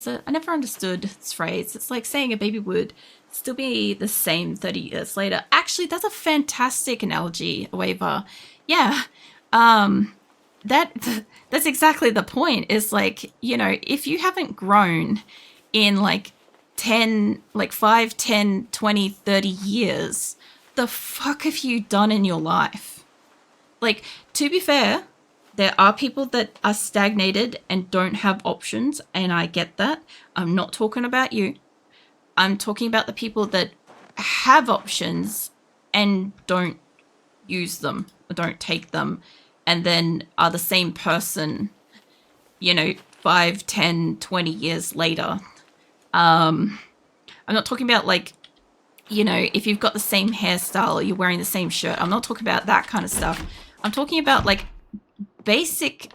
I never understood this phrase. It's like saying a baby would still be the same 30 years later. Actually, that's a fantastic analogy, Waiver. Yeah. That's exactly the point. Is like, you know, if you haven't grown in like 10, like 5, 10, 20, 30 years, the fuck have you done in your life? Like, to be fair, there are people that are stagnated and don't have options, and I get that. I'm not talking about you. I'm talking about the people that have options and don't use them or don't take them, and then are the same person, you know, 5, 10, 20 years later. I'm not talking about like, you know, if you've got the same hairstyle or you're wearing the same shirt. I'm not talking about that kind of stuff. I'm talking about like basic,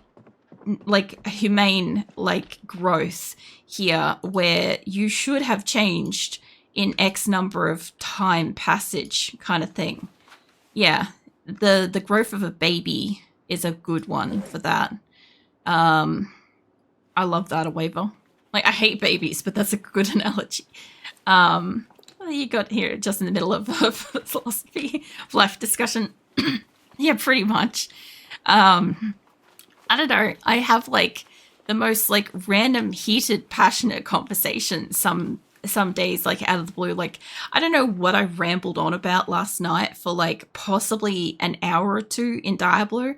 like humane, like growth here, where you should have changed in X number of time passage kind of thing. Yeah, the growth of a baby is a good one for that. I love that, a waiver. Like, I hate babies, but that's a good analogy. You got here just in the middle of a philosophy of life discussion. Yeah, pretty much. I don't know. I have like the most like random, heated, passionate conversation some days, like out of the blue. Like, I don't know what I rambled on about last night for like possibly an hour or two in Diablo,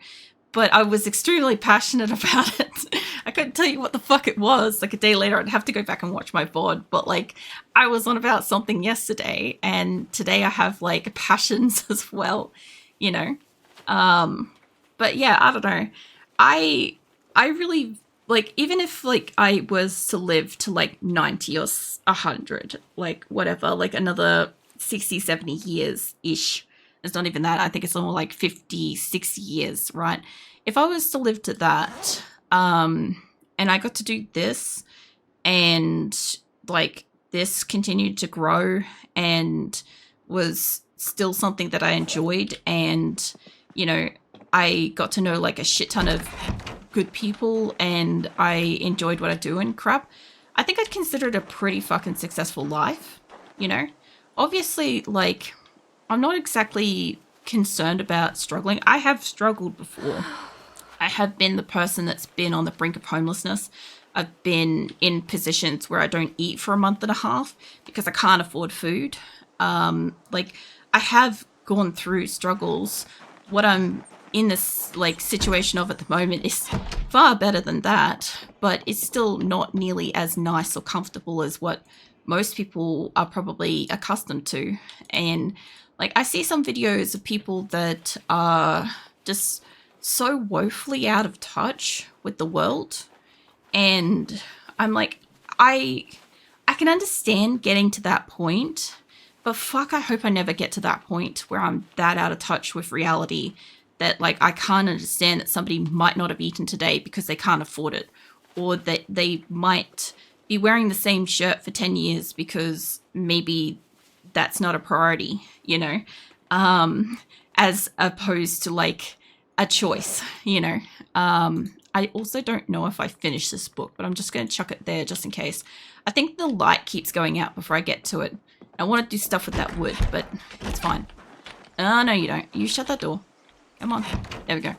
but I was extremely passionate about it. I couldn't tell you what the fuck it was. Like a day later, I'd have to go back and watch my VOD, but like I was on about something yesterday, and today I have like passions as well, you know? But yeah, I don't know. I really, like, even if like I was to live to like 90 or 100, like whatever, like another 60, 70 years ish. It's not even that. I think it's more like 50, 60 years, right? If I was to live to that, and I got to do this, and like this continued to grow and was still something that I enjoyed, and, you know, I got to know like a shit ton of good people, and I enjoyed what I do and crap, I think I'd consider it a pretty fucking successful life, you know? Obviously, like, I'm not exactly concerned about struggling. I have struggled before. I have been the person that's been on the brink of homelessness. I've been in positions where I don't eat for a month and a half because I can't afford food. Like, I have gone through struggles. What I'm in this like situation of at the moment is far better than that, but it's still not nearly as nice or comfortable as what most people are probably accustomed to. And like, I see some videos of people that are just so woefully out of touch with the world, and I'm like, I can understand getting to that point, but fuck, I hope I never get to that point where I'm that out of touch with reality that like I can't understand that somebody might not have eaten today because they can't afford it, or that they might be wearing the same shirt for 10 years because maybe that's not a priority, you know, as opposed to like a choice, you know. I also don't know if I finished this book, but I'm just going to chuck it there just in case. I think the light keeps going out before I get to it. I want to do stuff with that wood, but it's fine. Oh, no, you don't. You shut that door. Come on. There we go.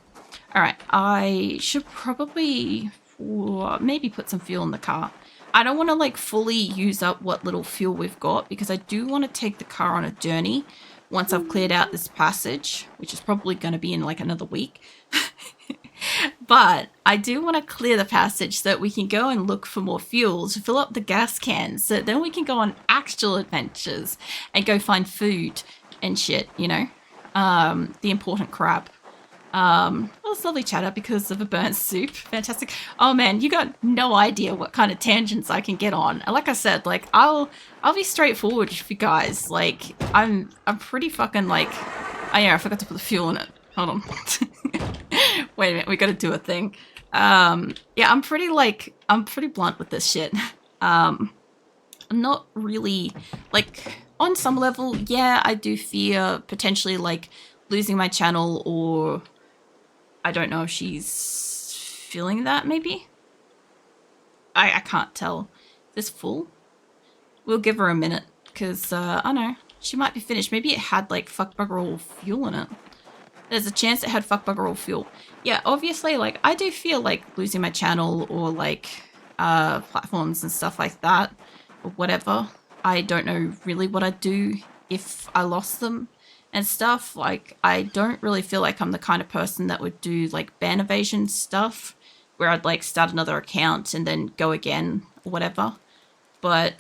All right. I should probably maybe put some fuel in the car. I don't want to like fully use up what little fuel we've got, because I do want to take the car on a journey once I've cleared out this passage, which is probably going to be in like another week. But I do want to clear the passage so that we can go and look for more fuel to fill up the gas cans, so then we can go on actual adventures and go find food and shit, you know, the important crap. Well, it's lovely chatter because of a burnt soup. Fantastic. Oh man, you got no idea what kind of tangents I can get on. And like I said, like I'll be straightforward with you guys. Like I'm pretty fucking like, oh yeah, I forgot to put the fuel in it. Hold on. Wait a minute, we got to do a thing. Yeah, I'm pretty blunt with this shit. I'm not really like, on some level, yeah, I do fear potentially like losing my channel, or I don't know if she's feeling that maybe. I can't tell. This full? We'll give her a minute, because, I don't know, she might be finished. Maybe it had, like, fuck bugger all fuel in it. There's a chance it had fuck bugger all fuel. Yeah, obviously, like, I do feel like losing my channel or, like, platforms and stuff like that, or whatever. I don't know really what I'd do if I lost them and stuff. Like, I don't really feel like I'm the kind of person that would do, like, ban evasion stuff, where I'd, like, start another account and then go again or whatever. But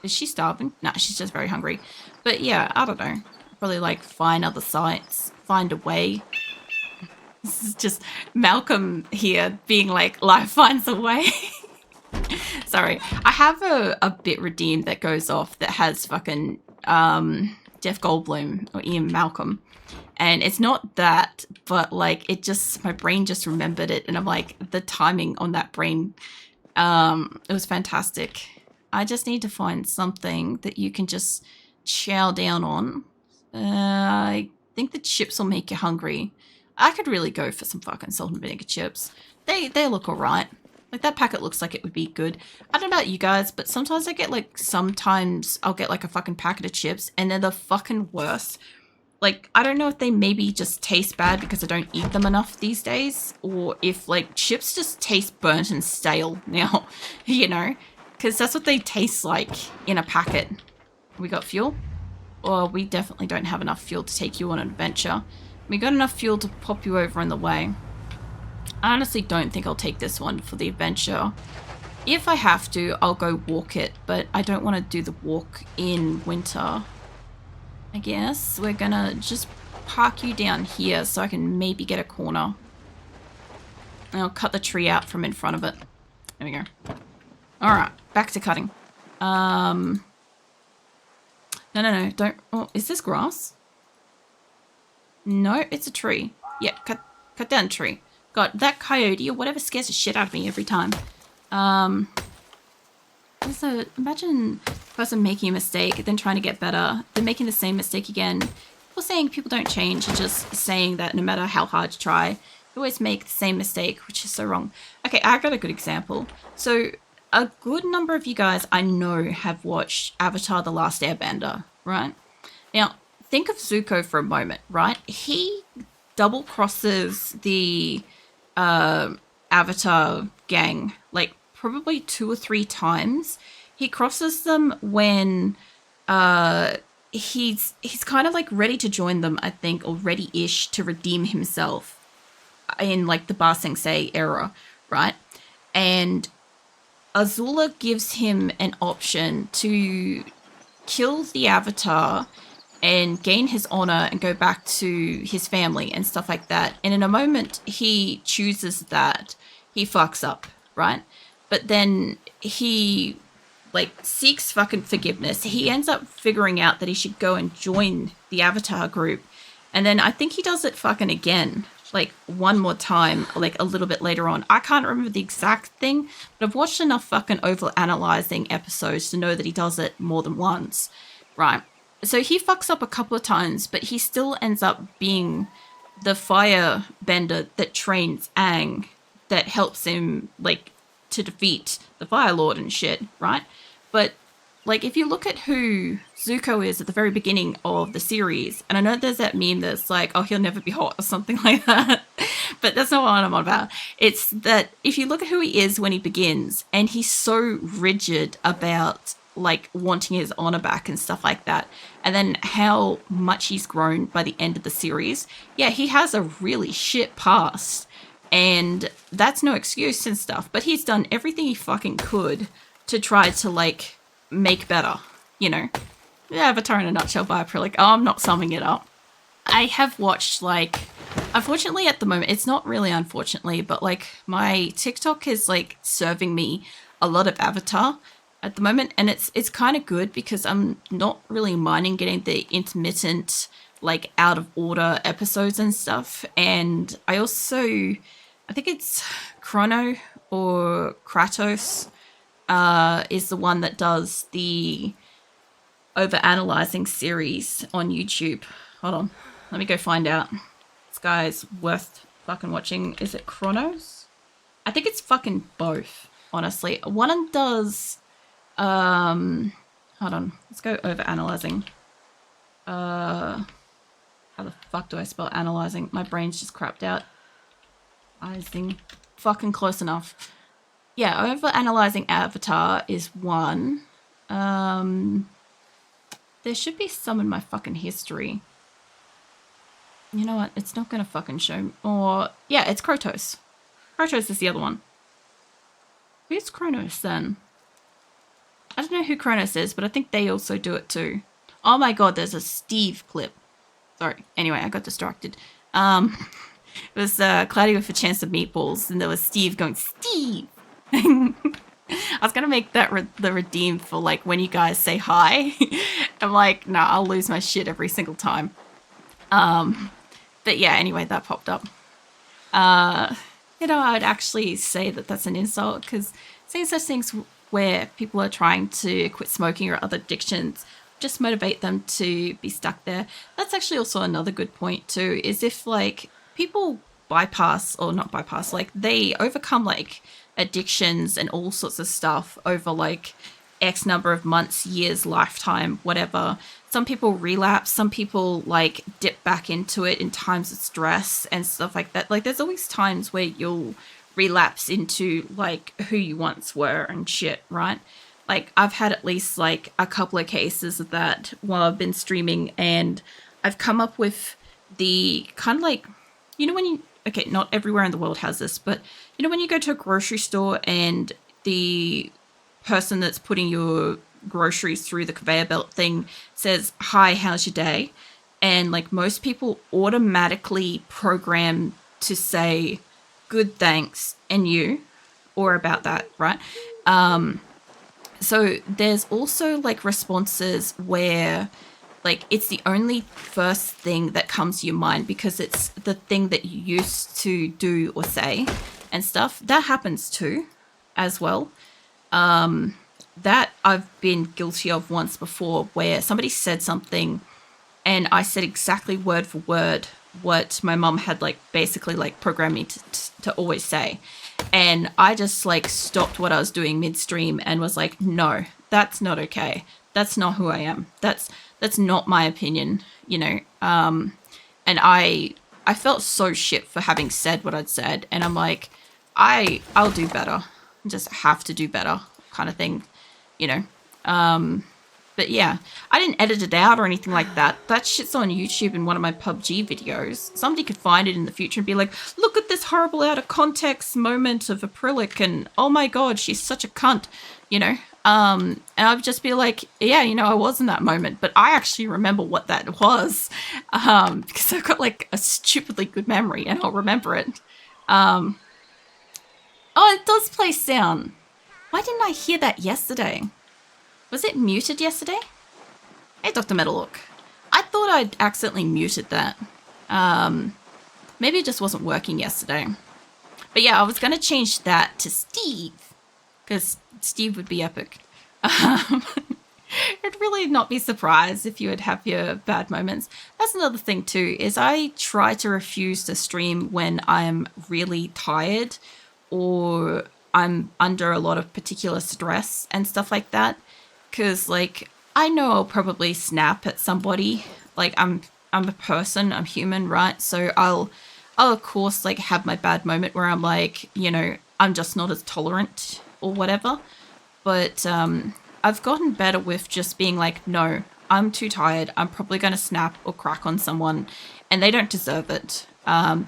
is she starving? Nah, she's just very hungry. But yeah, I don't know. Probably, like, find other sites, find a way. This is just Malcolm here being like, life finds a way. Sorry. I have a bit redeemed that goes off that has fucking Jeff Goldblum or Ian Malcolm. And it's not that, but like it just, my brain just remembered it. And I'm like, the timing on that brain, it was fantastic. I just need to find something that you can just chow down on. I think the chips will make you hungry. I could really go for some fucking salt and vinegar chips. They look alright. Like, that packet looks like it would be good. I don't know about you guys, but sometimes I get, like, sometimes I'll get, like, a fucking packet of chips, and they're the fucking worst. Like, I don't know if they maybe just taste bad because I don't eat them enough these days, or if, like, chips just taste burnt and stale now, you know? Because that's what they taste like in a packet. We got fuel? Or we definitely don't have enough fuel to take you on an adventure. We got enough fuel to pop you over on the way. I honestly don't think I'll take this one for the adventure. If I have to, I'll go walk it, but I don't want to do the walk in winter. I guess we're gonna just park you down here so I can maybe get a corner. And I'll cut the tree out from in front of it. There we go. Alright, back to cutting. No, don't. Oh, is this grass? No, it's a tree. Yeah, cut down a tree. God, that coyote or whatever scares the shit out of me every time. So imagine a person making a mistake, then trying to get better, then making the same mistake again. People saying people don't change and just saying that no matter how hard you try, you always make the same mistake, which is so wrong. Okay, I got a good example. So a good number of you guys I know have watched Avatar: The Last Airbender, right? Now, think of Zuko for a moment, right? He double crosses the Avatar gang like probably 2 or 3 times. He crosses them when he's kind of like ready to join them, I think, or ready-ish to redeem himself in like the Ba Sing Se era, right? And Azula gives him an option to kill the Avatar and gain his honor and go back to his family and stuff like that. And in a moment, he chooses that. He fucks up, right? But then he, like, seeks fucking forgiveness. He ends up figuring out that he should go and join the Avatar group. And then I think he does it fucking again, like, one more time, like, a little bit later on. I can't remember the exact thing, but I've watched enough fucking over-analyzing episodes to know that he does it more than once, right? So he fucks up a couple of times, but he still ends up being the firebender that trains Aang, that helps him, like, to defeat the Fire Lord and shit, right? But, like, if you look at who Zuko is at the very beginning of the series, and I know there's that meme that's like, oh, he'll never be hot or something like that, but that's not what I'm on about. It's that if you look at who he is when he begins, and he's so rigid about, like, wanting his honor back and stuff like that, and then how much he's grown by the end of the series, yeah, he has a really shit past, and that's no excuse and stuff, but he's done everything he fucking could to try to, like, make better, you know? Avatar in a nutshell by acrylic. Oh, I'm not summing it up. I have watched, like, unfortunately at the moment, it's not really unfortunately, but, like, my TikTok is, like, serving me a lot of Avatar at the moment, and it's kind of good because I'm not really minding getting the intermittent, like, out of order episodes and stuff. And I also, I think it's Chrono or Kratos is the one that does the over-analyzing series on YouTube. Hold on, let me go find out. This guy's worth fucking watching. Is it Chronos? I think it's fucking both, honestly. One of them does, hold on, let's go over analyzing. How the fuck do I spell analyzing? My brain's just crapped out. Analyzing, fucking close enough. Yeah, over analyzing Avatar is one. There should be some in my fucking history. You know what? It's not gonna fucking show. Or, yeah, it's Krotos. Krotos is the other one. Who's Kronos then? I don't know who Kronos is, but I think they also do it too. Oh my god, there's a Steve clip. Sorry. Anyway, I got distracted. It was Cloudy with a Chance of Meatballs, and there was Steve going, Steve! I was gonna make that the redeem for like when you guys say hi. I'm like, nah, I'll lose my shit every single time. But yeah, anyway, that popped up. You know, I would actually say that that's an insult because seeing such things where people are trying to quit smoking or other addictions just motivate them to be stuck there. That's actually also another good point too, is if like people bypass or not bypass, like they overcome like addictions and all sorts of stuff over like X number of months, years, lifetime, whatever. Some people relapse, some people like dip back into it in times of stress and stuff like that. Like there's always times where you'll relapse into like who you once were and shit, right? Like I've had at least like a couple of cases of that while I've been streaming, and I've come up with the kind of like, you know, when you, okay, not everywhere in the world has this, but you know when you go to a grocery store and the person that's putting your groceries through the conveyor belt thing says, hi, how's your day? And like most people automatically program to say good, thanks, and you, or about that, right? So there's also like responses where like it's the only first thing that comes to your mind because it's the thing that you used to do or say and stuff. That happens too as well. That I've been guilty of once before where somebody said something and I said exactly word for word what my mom had like basically like programmed me to always say. And I just like stopped what I was doing midstream and was like, no, that's not okay. That's not who I am. That's not my opinion, you know. And I felt so shit for having said what I'd said, and I'm like, I'll do better. Just have to do better kind of thing, you know. But yeah, I didn't edit it out or anything like that. That shit's on YouTube in one of my PUBG videos. Somebody could find it in the future and be like, look at this horrible out of context moment of Acrylic and oh my god, she's such a cunt, you know. And I'd just be like, yeah, you know, I was in that moment, but I actually remember what that was, because I've got like a stupidly good memory and I'll remember it. Oh, it does play sound. Why didn't I hear that yesterday? Was it muted yesterday? Hey, Dr. Metallook. I thought I'd accidentally muted that. Maybe it just wasn't working yesterday. But yeah, I was going to change that to Steve, because Steve would be epic. I'd really not be surprised if you would have your bad moments. That's another thing too, is I try to refuse to stream when I'm really tired or I'm under a lot of particular stress and stuff like that. Because, like, I know I'll probably snap at somebody. Like, I'm a person, I'm human, right? So I'll of course, like, have my bad moment where I'm like, you know, I'm just not as tolerant or whatever. But I've gotten better with just being like, no, I'm too tired. I'm probably going to snap or crack on someone, and they don't deserve it.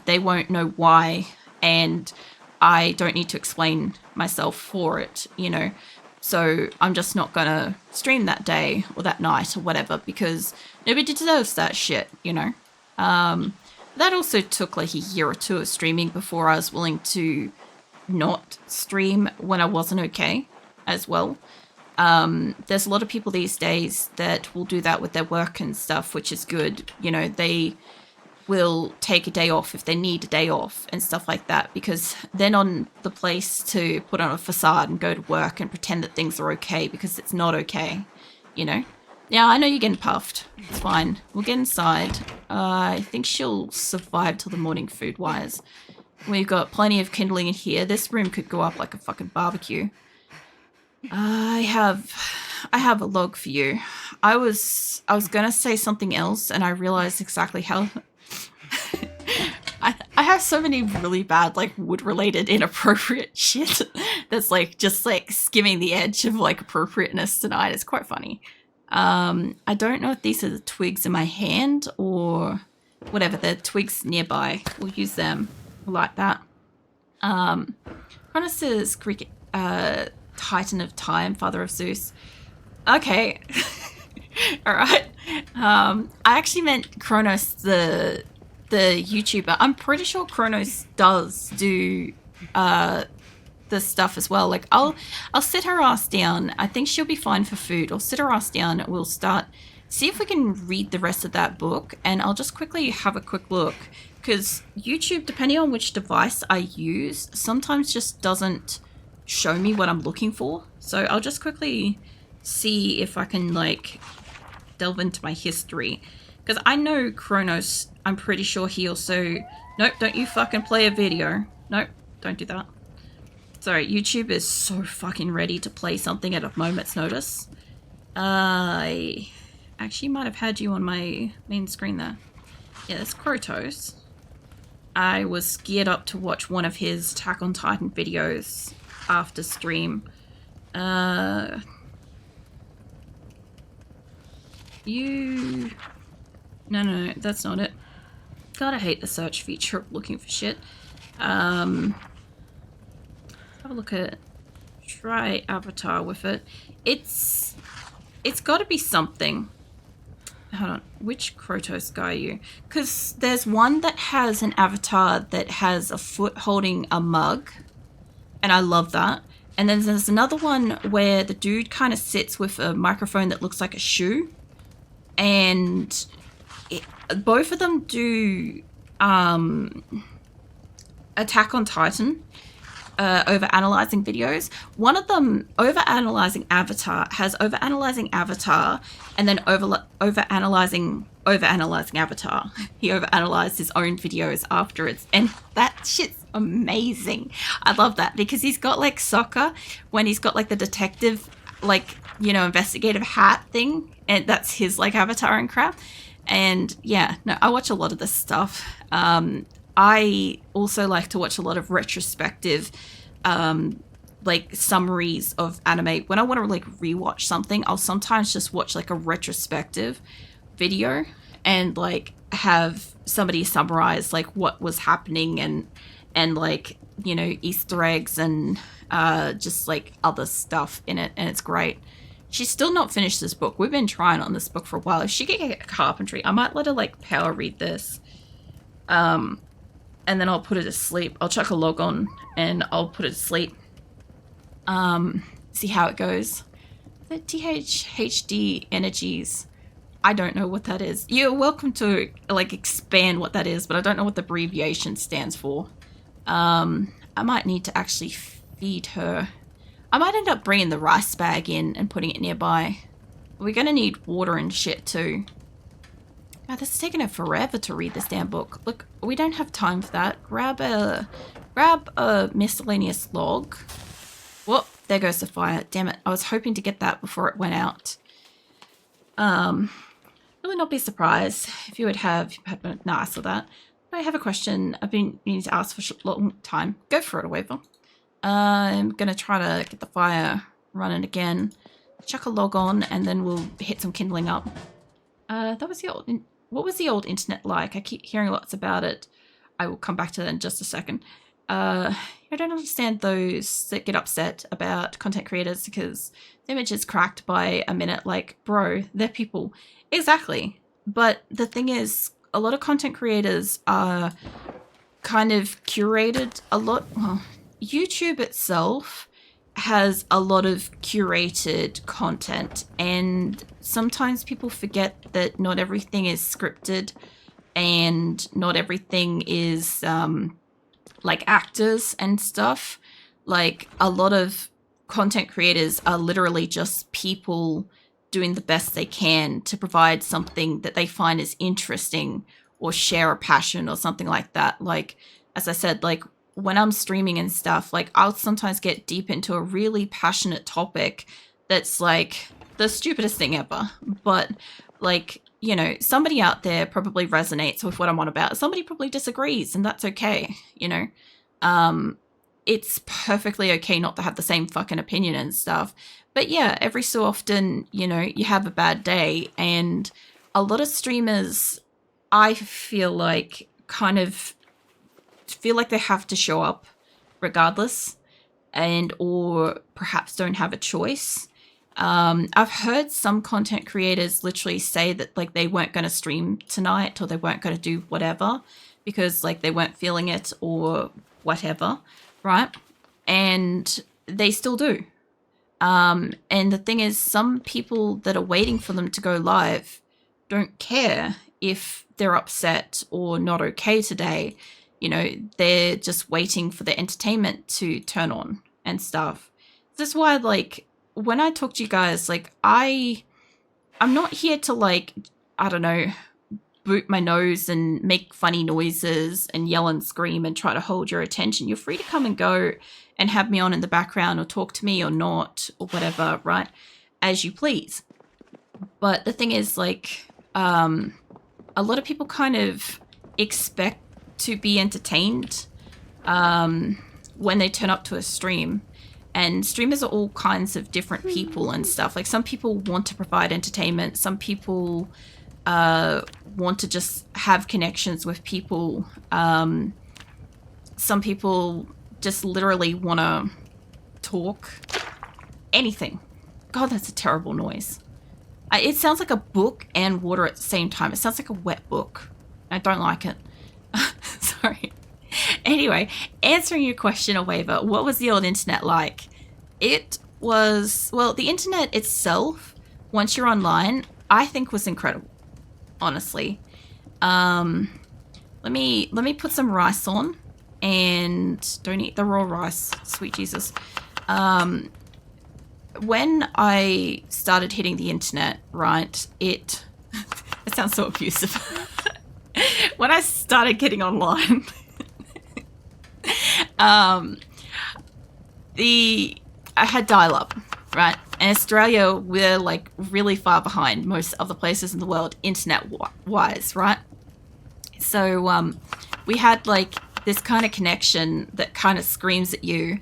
They won't know why, and I don't need to explain myself for it, you know. So I'm just not going to stream that day or that night or whatever because nobody deserves that shit, you know. That also took like a year or two of streaming before I was willing to not stream when I wasn't okay as well. There's a lot of people these days that will do that with their work and stuff, which is good. You know, they will take a day off if they need a day off and stuff like that because they're not in the place to put on a facade and go to work and pretend that things are okay because it's not okay, you know? Yeah, I know you're getting puffed. It's fine. We'll get inside. I think she'll survive till the morning food-wise. We've got plenty of kindling in here. This room could go up like a fucking barbecue. I have a log for you. I was gonna say something else, and I realized exactly how. I have so many really bad like wood related inappropriate shit that's like just like skimming the edge of like appropriateness tonight. It's quite funny. I don't know if these are the twigs in my hand or whatever. The twigs nearby. We'll use them. We'll like that. Cronus Greek Titan of Time, Father of Zeus. Okay. All right. I actually meant Kronos, the YouTuber. I'm pretty sure Kronos does do the stuff as well. Like I'll sit her ass down. I think she'll be fine for food. I'll sit her ass down. We'll see if we can read the rest of that book, and I'll just quickly have a quick look, because YouTube, depending on which device I use, sometimes just doesn't show me what I'm looking for. So I'll just quickly see if I can like delve into my history, because I know Kronos, I'm pretty sure he also... Nope, don't you fucking play a video. Nope, don't do that. Sorry, YouTube is so fucking ready to play something at a moment's notice. I actually might have had you on my main screen there. Yeah, that's Krotos. I was geared up to watch one of his Attack on Titan videos after stream. You... No, that's not it. God, I hate the search feature of looking for shit. Have a look at... Try avatar with it. It's got to be something. Hold on. Which Krotos guy are you? Because there's one that has an avatar that has a foot holding a mug. And I love that. And then there's another one where the dude kind of sits with a microphone that looks like a shoe. And both of them do Attack on Titan over-analyzing videos. One of them, over-analyzing Avatar, has over-analyzing Avatar and then over-analyzing Avatar. He over-analyzed his own videos afterwards. And that shit's amazing. I love that because he's got like Sokka when he's got like the detective, like, you know, investigative hat thing. And that's his like avatar and crap. And yeah, no, I watch a lot of this stuff. I also like to watch a lot of retrospective, like summaries of anime. When I want to like rewatch something, I'll sometimes just watch like a retrospective video and like have somebody summarize like what was happening and like, you know, Easter eggs and just like other stuff in it. And it's great. She's still not finished this book. We've been trying on this book for a while. If she could get carpentry, I might let her like power read this. And then I'll put her to sleep. I'll chuck a log on and I'll put her to sleep. See how it goes. The THD energies. I don't know what that is. You're welcome to like expand what that is, but I don't know what the abbreviation stands for. I might need to actually feed her. I might end up bringing the rice bag in and putting it nearby. We're going to need water and shit too. God, this is taking her forever to read this damn book. Look, we don't have time for that. Grab a miscellaneous log. Whoop, there goes the fire. Damn it, I was hoping to get that before it went out. Really not be surprised if you would have had... Nah, I saw that. I have a question I've been needing to ask for a long time. Go for it, Weaver. I'm going to try to get the fire running again. Chuck a log on and then we'll hit some kindling up. That was the old... What was the old internet like? I keep hearing lots about it. I will come back to that in just a second. I don't understand those that get upset about content creators because the image is cracked by a minute. Like, bro, they're people. Exactly. But the thing is, a lot of content creators are kind of curated a lot. Well, YouTube itself has a lot of curated content, and sometimes people forget that not everything is scripted and not everything is like actors and stuff. Like, a lot of content creators are literally just people doing the best they can to provide something that they find is interesting or share a passion or something like that. Like, as I said, like when I'm streaming and stuff, like I'll sometimes get deep into a really passionate topic that's like the stupidest thing ever. But like, you know, somebody out there probably resonates with what I'm on about. Somebody probably disagrees, and that's okay, you know. It's perfectly okay not to have the same fucking opinion and stuff. But yeah, every so often, you know, you have a bad day, and a lot of streamers, I feel like, kind of feel like they have to show up regardless, and or perhaps don't have a choice. I've heard some content creators literally say that like they weren't going to stream tonight, or they weren't going to do whatever because like they weren't feeling it or whatever, right? And they still do. And the thing is, some people that are waiting for them to go live don't care if they're upset or not okay today. You know, they're just waiting for the entertainment to turn on and stuff. This is why, like, when I talk to you guys, like, I'm not here to, like, I don't know, boot my nose and make funny noises and yell and scream and try to hold your attention. You're free to come and go and have me on in the background or talk to me or not or whatever, right? As you please. But the thing is, like, a lot of people kind of expect to be entertained when they turn up to a stream. And streamers are all kinds of different people and stuff. Like, some people want to provide entertainment. Some people want to just have connections with people. Some people just literally want to talk. Anything. God, that's a terrible noise. It sounds like a book and water at the same time. It sounds like a wet book. I don't like it. Sorry. Anyway, answering your question, Awaiva, what was the old internet like? It was, well, the internet itself, once you're online, I think was incredible, honestly. Let me put some rice on, and don't eat the raw rice, sweet Jesus. When I started hitting the internet, right, it sounds so abusive. When I started getting online, I had dial-up, right? In Australia, we're like really far behind most other places in the world, internet-wise, right? So we had like this kind of connection that kind of screams at you,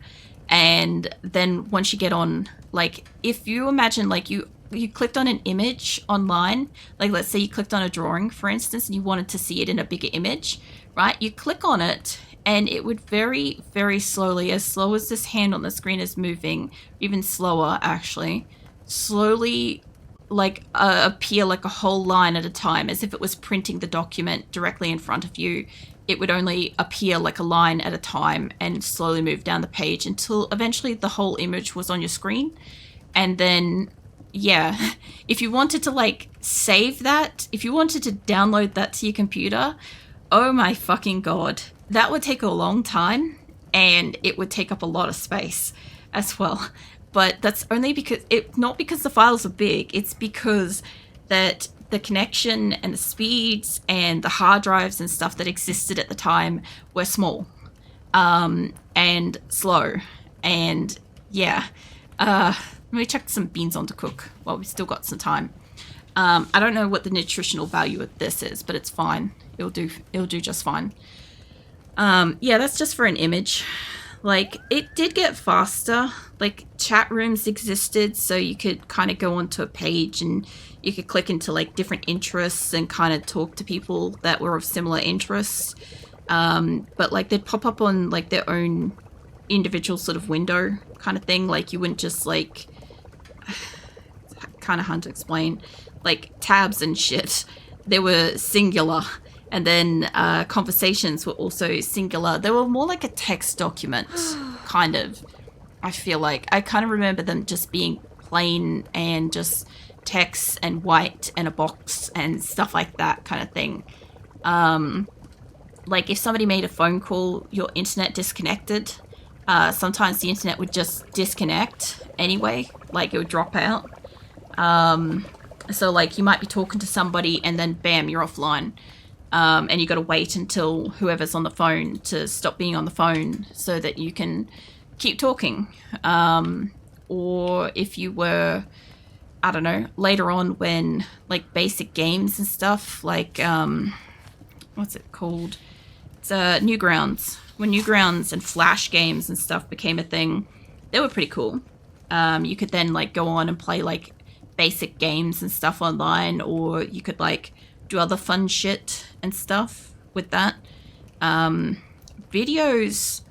and then once you get on, like if you imagine like you clicked on an image online, like let's say you clicked on a drawing, for instance, and you wanted to see it in a bigger image, right? You click on it, and it would very, very slowly, as slow as this hand on the screen is moving, even slower actually, slowly like appear like a whole line at a time, as if it was printing the document directly in front of you. It would only appear like a line at a time and slowly move down the page until eventually the whole image was on your screen. And then, yeah, if you wanted to like save that, if you wanted to download that to your computer, oh my fucking God, that would take a long time, and it would take up a lot of space as well. But that's only because not because the files are big, it's because that the connection and the speeds and the hard drives and stuff that existed at the time were small and slow. And yeah, let me chuck some beans on to cook while we've still got some time. I don't know what the nutritional value of this is, but it's fine. It'll do just fine. Yeah, that's just for an image. Like, it did get faster. Like, chat rooms existed, so you could kind of go onto a page and you could click into, like, different interests and kind of talk to people that were of similar interests. But, like, they'd pop up on, like, their own individual sort of window kind of thing. Like, you wouldn't just, like, kind of hard to explain. Like, tabs and shit. They were singular. And then conversations were also singular. They were more like a text document, kind of. I feel like. I kind of remember them just being plain and just text and white and a box and stuff like that kind of thing. Like if somebody made a phone call, your internet disconnected. Sometimes the internet would just disconnect anyway. Like it would drop out. So like you might be talking to somebody and then bam, you're offline. and you got to wait until whoever's on the phone to stop being on the phone so that you can keep talking. Or if you were, I don't know, later on when like basic games and stuff like what's it called? It's Newgrounds. When Newgrounds and Flash games and stuff became a thing, they were pretty cool. You could then like go on and play like basic games and stuff online, or you could like do other fun shit and stuff with that. Videos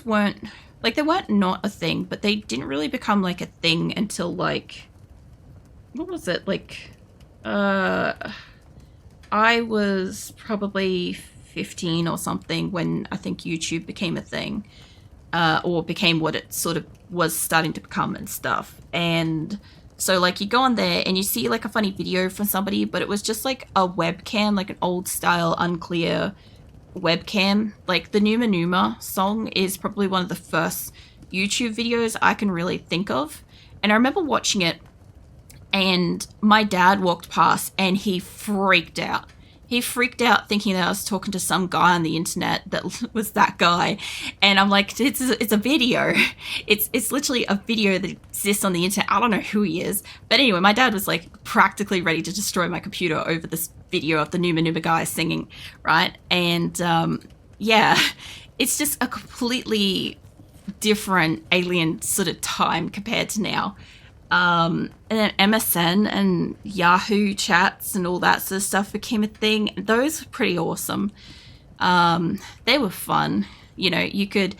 weren't like, they weren't not a thing, but they didn't really become like a thing until like, what was it, like I was probably 15 or something when I think YouTube became a thing, or became what it sort of was starting to become and stuff. And so like you go on there and you see like a funny video from somebody, but it was just like a webcam, like an old style, unclear webcam. Like the Numa Numa song is probably one of the first YouTube videos I can really think of. And I remember watching it, and my dad walked past and he freaked out. He freaked out thinking that I was talking to some guy on the internet that was that guy. And I'm like, it's a video. It's literally a video that exists on the internet. I don't know who he is. But anyway, my dad was like practically ready to destroy my computer over this video of the Numa Numa guy singing, right? And yeah, it's just a completely different alien sort of time compared to now. And then MSN and Yahoo chats and all that sort of stuff became a thing. Those were pretty awesome. They were fun. You know, you could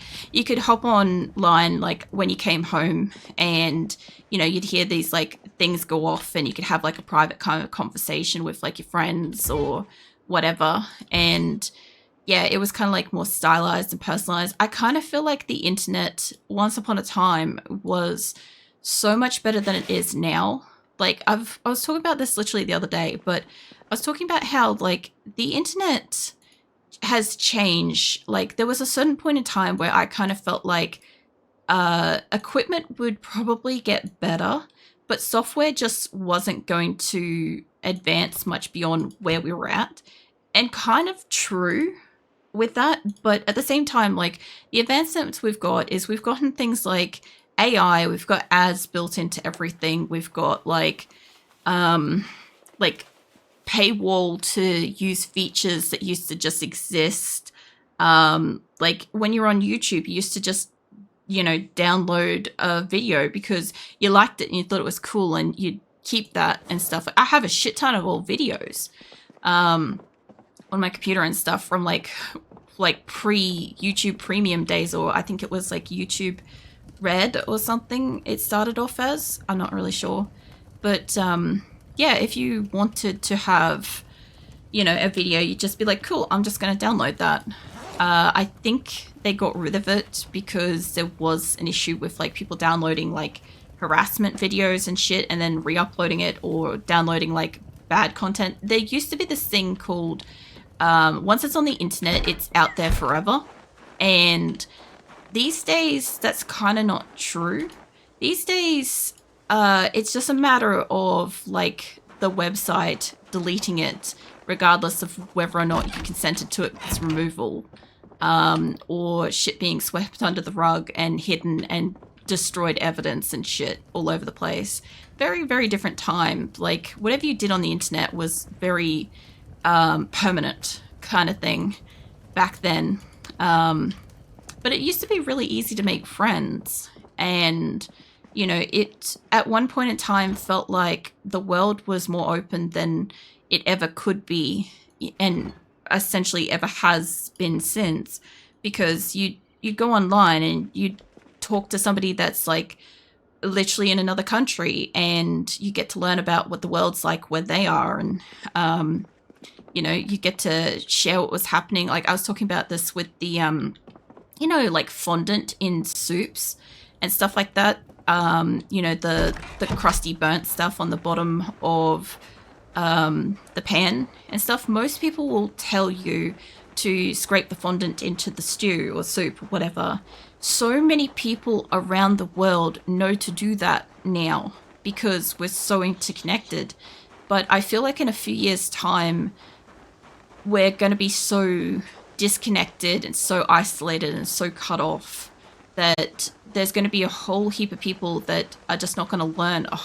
hop online like when you came home, and you know, you'd hear these like things go off, and you could have like a private kind of conversation with like your friends or whatever. And yeah, it was kind of like more stylized and personalized. I kind of feel like the internet once upon a time was so much better than it is now. Like I was talking about this literally the other day, but I was talking about how like the internet has changed. Like there was a certain point in time where I kind of felt like equipment would probably get better, but software just wasn't going to advance much beyond where we were at. And kind of true with that, but at the same time, like the advancements we've got is we've gotten things like AI, we've got ads built into everything. We've got like paywall to use features that used to just exist. Like when you're on YouTube, you used to just, you know, download a video because you liked it and you thought it was cool, and you'd keep that and stuff. I have a shit ton of old videos on my computer and stuff from like pre-YouTube Premium days, or I think it was like YouTube Red or something it started off as. I'm not really sure. But yeah, if you wanted to have, you know, a video, you'd just be like, cool, I'm just going to download that. I think they got rid of it because there was an issue with like people downloading like harassment videos and shit and then re-uploading it, or downloading like bad content. There used to be this thing called once it's on the internet, it's out there forever. And these days, that's kind of not true. These days, it's just a matter of like the website deleting it, regardless of whether or not you consented to its removal, or shit being swept under the rug and hidden and destroyed evidence and shit all over the place. Very, very different time. Like whatever you did on the internet was very permanent kind of thing back then. But it used to be really easy to make friends, and you know, it at one point in time felt like the world was more open than it ever could be, and essentially ever has been since, because you go online and you talk to somebody that's like literally in another country, and you get to learn about what the world's like where they are, and you know, you get to share what was happening. Like I was talking about this with the you know, like fondant in soups and stuff like that. You know, the crusty burnt stuff on the bottom of the pan and stuff. Most people will tell you to scrape the fondant into the stew or soup or whatever. So many people around the world know to do that now because we're so interconnected. But I feel like in a few years' time, we're going to be so disconnected and so isolated and so cut off that there's going to be a whole heap of people that are just not going to learn a